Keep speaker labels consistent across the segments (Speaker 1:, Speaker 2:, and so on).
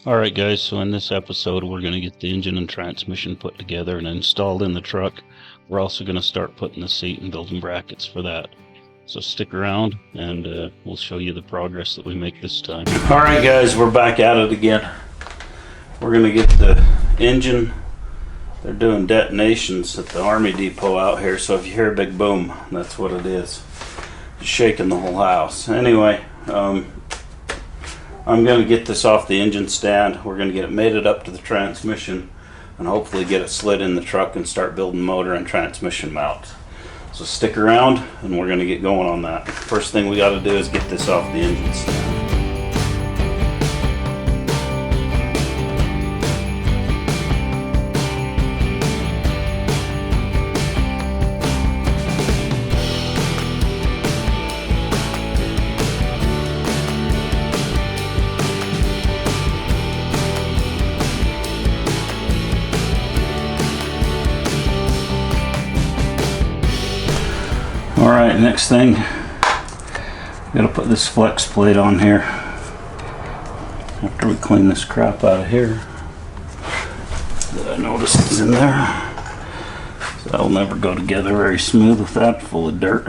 Speaker 1: Alright guys, so in this episode we're going to get the engine and transmission put together and installed in the truck. We're also going to start putting the seat and building brackets for that. So stick around and we'll show you the progress that we make this time. Alright guys, we're back at it again. We're going to get the engine. They're doing detonations at the Army depot out here, so if you hear a big boom, that's what it is. It's shaking the whole house. Anyway, I'm going to get this off the engine stand. We're going to get it mated up to the transmission and hopefully get it slid in the truck and start building motor and transmission mounts. So stick around and we're going to get going on that. First thing we got to do is get this off the engine stand. Alright, next thing, gotta put this flex plate on here after we clean this crap out of here that I noticed is in there. So that'll never go together very smooth with that full of dirt.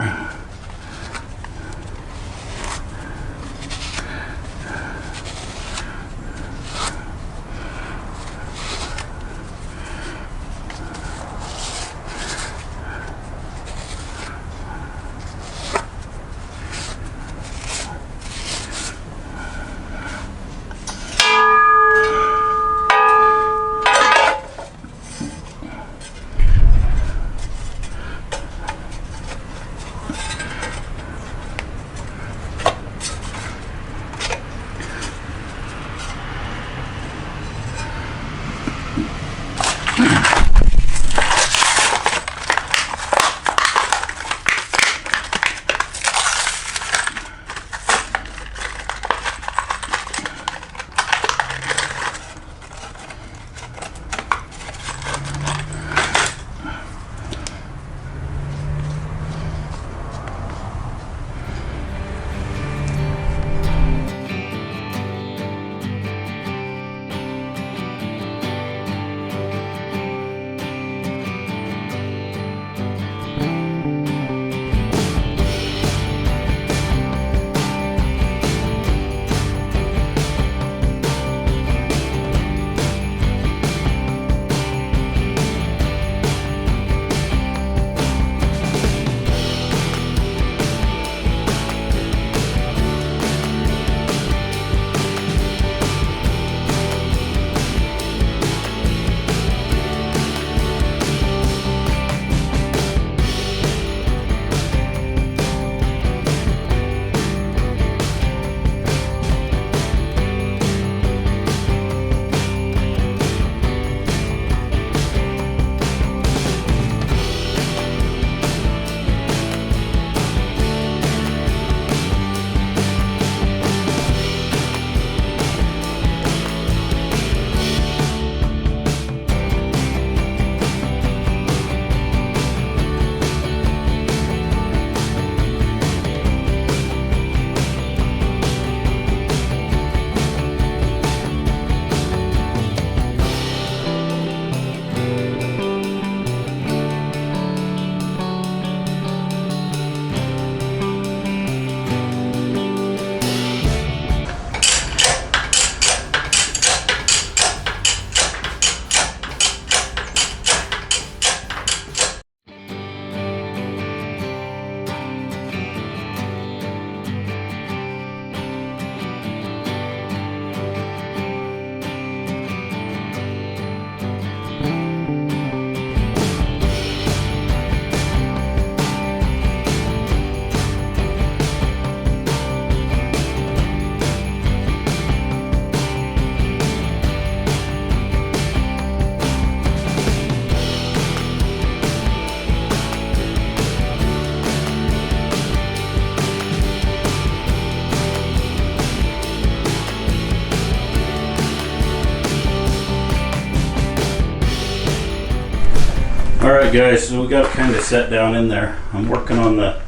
Speaker 1: Alright guys, so we got it kind of set down in there. I'm working on the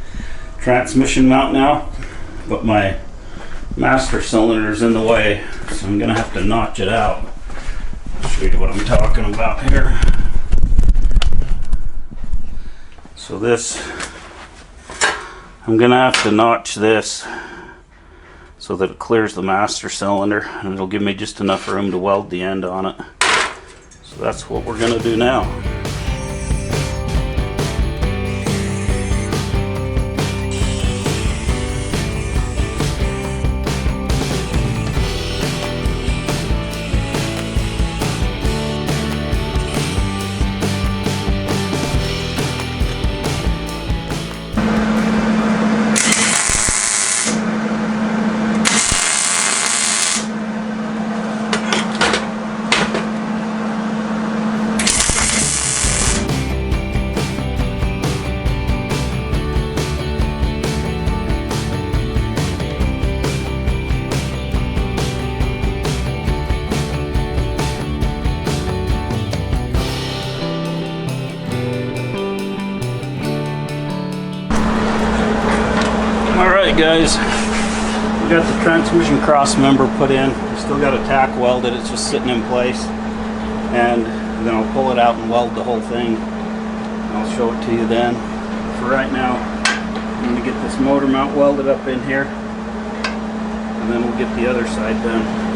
Speaker 1: transmission mount now, but my master cylinder is in the way. So I'm gonna have to notch it out. I'll show you what I'm talking about here. So this, I'm gonna have to notch this so that it clears the master cylinder, and it'll give me just enough room to weld the end on it. So that's what we're gonna do now. Alright guys, we got the transmission cross member put in. We still got a tack welded, it's just sitting in place. And then I'll pull it out and weld the whole thing. I'll show it to you then. For right now, I'm going to get this motor mount welded up in here. And then we'll get the other side done.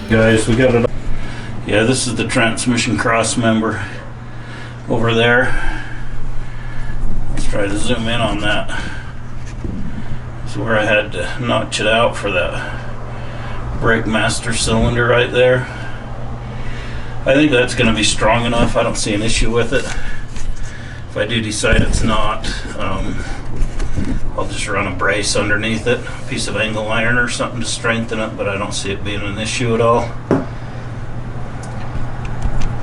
Speaker 1: Guys, we got it. Yeah, this is the transmission cross member over there. Let's try to zoom in on that. This is where I had to notch it out for that brake master cylinder right there. I think that's going to be strong enough. I don't see an issue with it. If I do decide it's not, I'll just run a brace underneath it, a piece of angle iron or something to strengthen it, but I don't see it being an issue at all.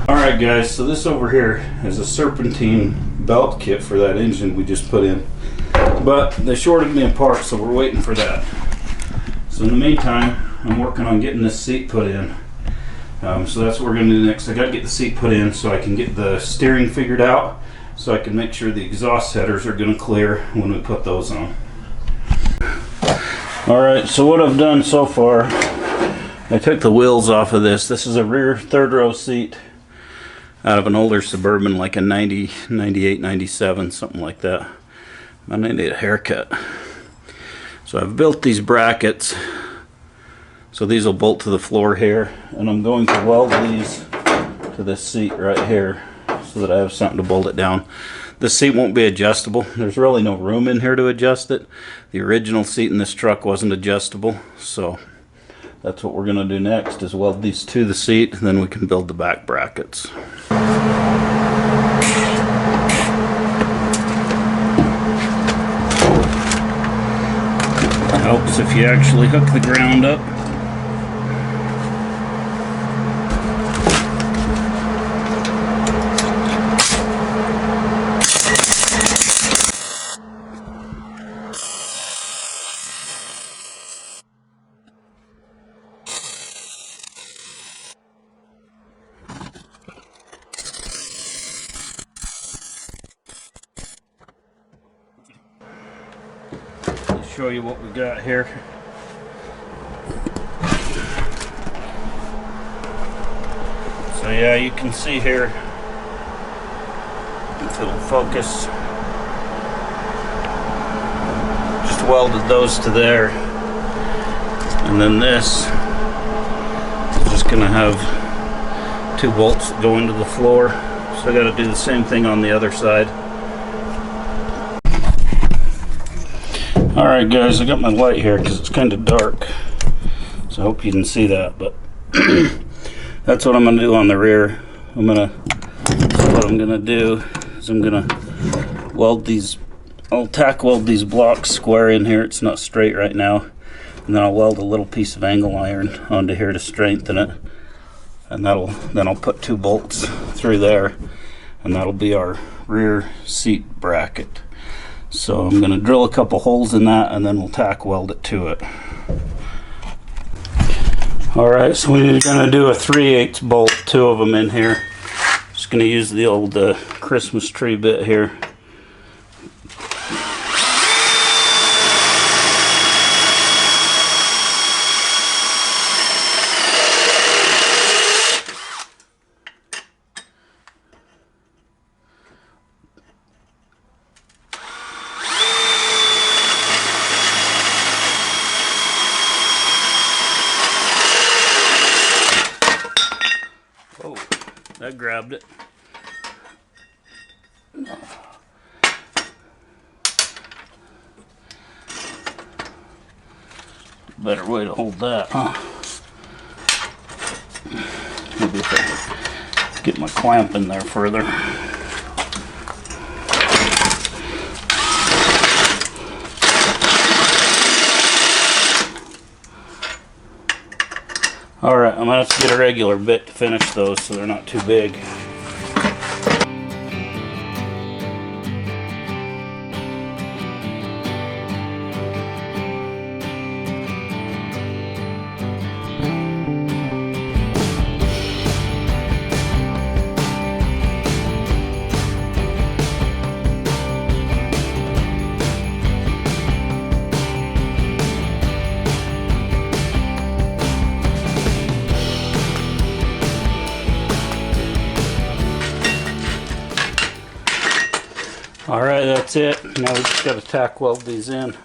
Speaker 1: Alright guys, so this over here is a serpentine belt kit for that engine we just put in. But they shorted me a part, so we're waiting for that. So in the meantime, I'm working on getting this seat put in. So that's what we're going to do next. I got to get the seat put in so I can get the steering figured out, so I can make sure the exhaust headers are going to clear when we put those on. Alright, so what I've done so far, I took the wheels off of this. This is a rear third row seat out of an older Suburban, like a 90, 98, 97, something like that. I need a haircut. So I've built these brackets. So these will bolt to the floor here, and I'm going to weld these to this seat right here so that I have something to bolt it down. The seat won't be adjustable. There's really no room in here to adjust it. The original seat in this truck wasn't adjustable, so that's what we're going to do next, is weld these to the seat, and then we can build the back brackets. It helps if you actually hook the ground up. Show you what we got here. So yeah, you can see here, if it'll focus, just welded those to there, and then this is just going to have 2 bolts that go into the floor. So I got to do the same thing on the other side. Alright guys, I got my light here because it's kind of dark, so I hope you can see that, but that's what I'm going to do on the rear. What I'm going to do is I'm going to weld these I'll tack weld these blocks square in here. It's not straight right now. And then I'll weld a little piece of angle iron onto here to strengthen it. And then I'll put 2 bolts through there, and that'll be our rear seat bracket. So I'm going to drill a couple holes in that, and then we'll tack weld it to it. Alright, so we're going to do a 3/8 bolt, 2 of them in here. Just going to use the old Christmas tree bit here. Oh, that grabbed it. Better way to hold that, huh? Maybe if I get my clamp in there further. Alright, I'm gonna have to get a regular bit to finish those so they're not too big. Alright, that's it. Now we just got to tack weld these in.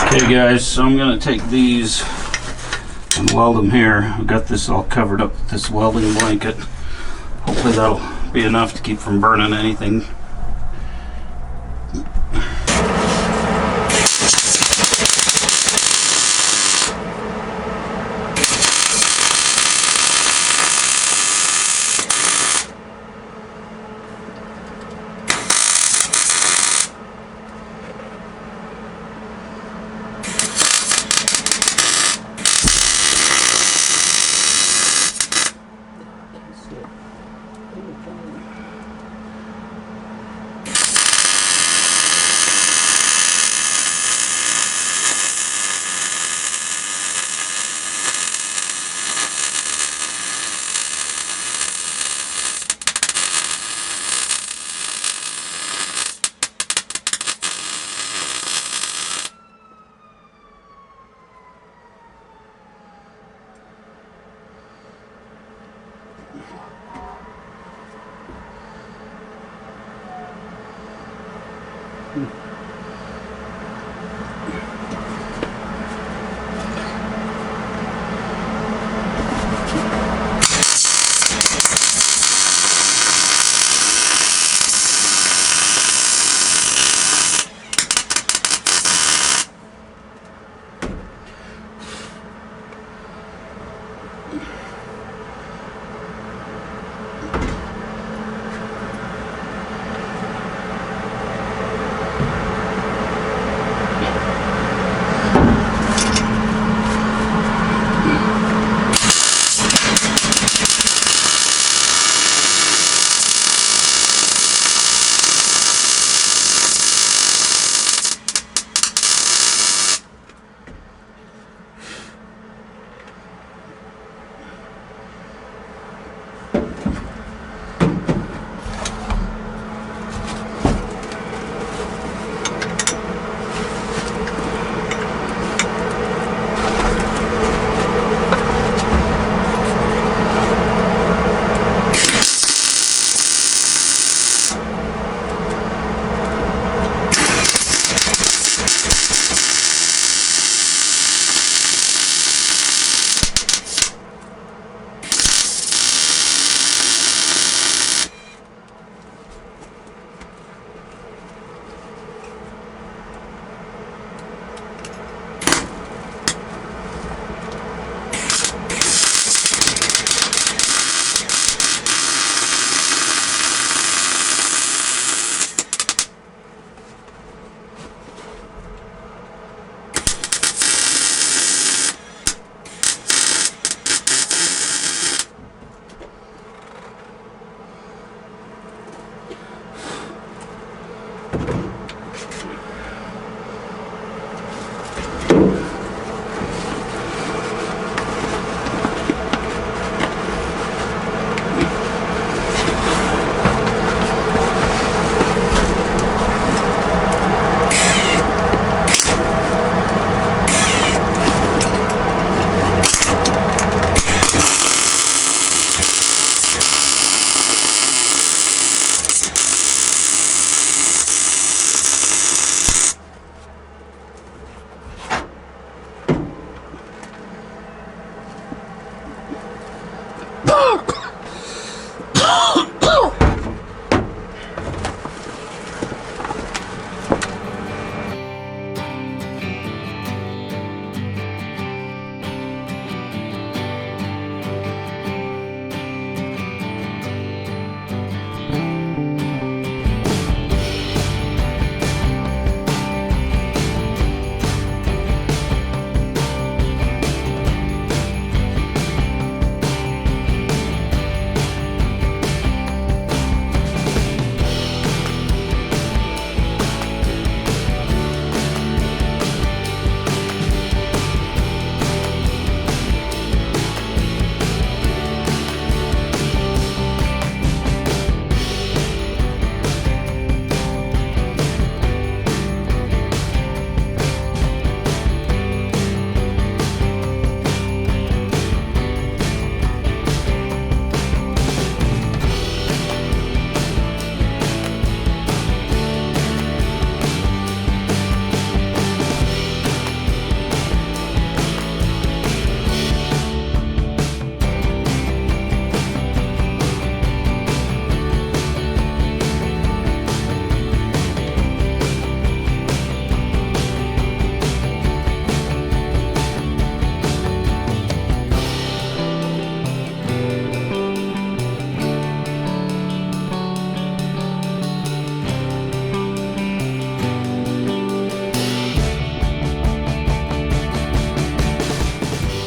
Speaker 1: Okay guys, so I'm going to take these and weld them here. I've got this all covered up with this welding blanket. Hopefully that'll be enough to keep from burning anything.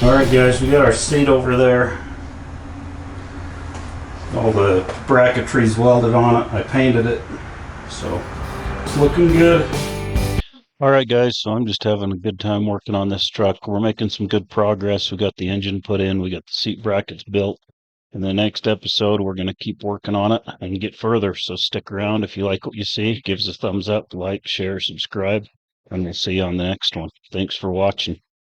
Speaker 1: Alright guys, we got our seat over there. All the bracketry's welded on it. I painted it. So it's looking good. Alright guys, so I'm just having a good time working on this truck. We're making some good progress. We got the engine put in, we got the seat brackets built. In the next episode, we're going to keep working on it and get further. So stick around. If you like what you see, give us a thumbs up, like, share, subscribe, and we'll see you on the next one. Thanks for watching.